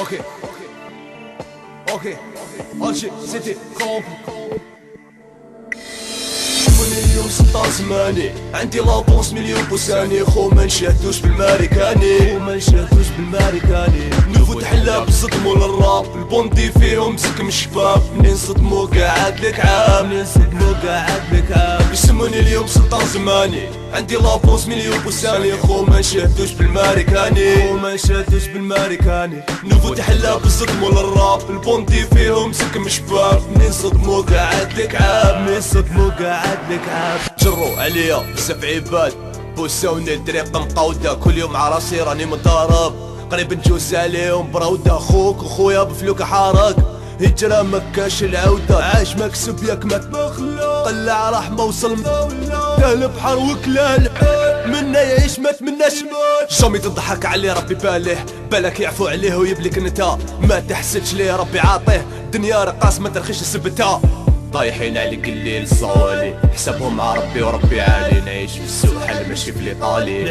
Ok, ok, oggi siete compi. شوفوني اليوم سلطان زماني، عندي لابونس مليون بوساني. خو ما نشهدوش بالماريكاني، نوفو تحلى بالصدم ولا الراب. البوندي فيهم زكم الشباب، منين صدمو قاعد لك عام. يسموني اليوم سلطان زماني، عندي لابونس مليون بوساني. خو ما نشهدوش بالماريكاني، نوفو تحلى بالصدم ولا الراب. البوندي فيهم زكم الشباب، منين صدمو قاعد لك عام. جرو عليا بزاف عباد، بوساوني الطريق مقودة. كل يوم مع راسي راني مضارب، قريب نجوز عليهم براودة. خوك وخويا بفلوك حارق، هجرة مكاش العودة. عاش مكسب ياك ما تمخلو، طلع رحمة وصل دهل بحر وكلا الحال. منا يعيش ما تمناش موت، جامي تضحك عليه ربي باليه. بالك يعفو عليه ويبليك نتا، ما تحسدش ليه ربي عاطيه. دنيا رقاص ما ترخيش سبتها، طايحين على قليل الصوالي. حسابهم مع ربي وربي عالي، نعيش في السوحل ماشي في الايطالي.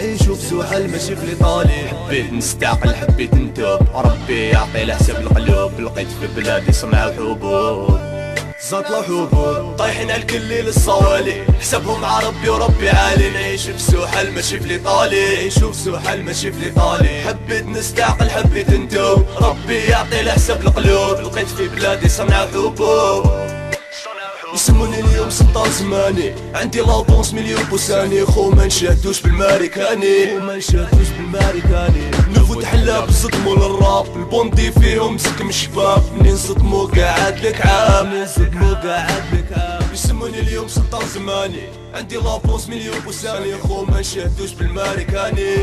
حبيت نستعقل حبيت نتوب، ربي يعطي لحساب القلوب. لقيت في بلادي صنعوا حبوب، طايحين على الكليل الصوالي. حسابهم مع ربي وربي عالي، نعيش في السوحل ماشي في الايطالي. حبيت نستعقل حبيت نتوب، ربي يعطي لحساب القلوب. لقيت في بلادي صنعوا حبوب. يسموني اليوم سلطان زماني، عندي لابونس مليون بوساني. خو ما نشهدوش بالماريكاني، نوفو تحلى بالصدم ولا الراب. البوندي فيهم زكم الشباب، منين صدمو قاعد لك عام. يسموني اليوم سلطان زماني، عندي لابونس مليون بوساني. خو ما نشهدوش بالماريكاني،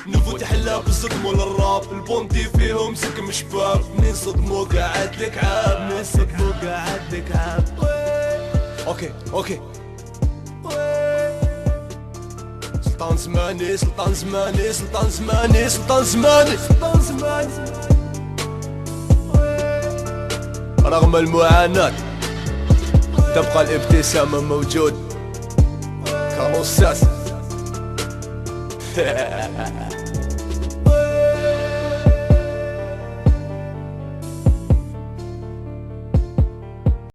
نوفو تحلى بالصدم ولا الراب. البوندي فيهم زكم الشباب، منين صدمو قاعد لك عام. اوكي سلطان زماني. رغم المعاناة تبقى الابتسامة موجود كمصاص.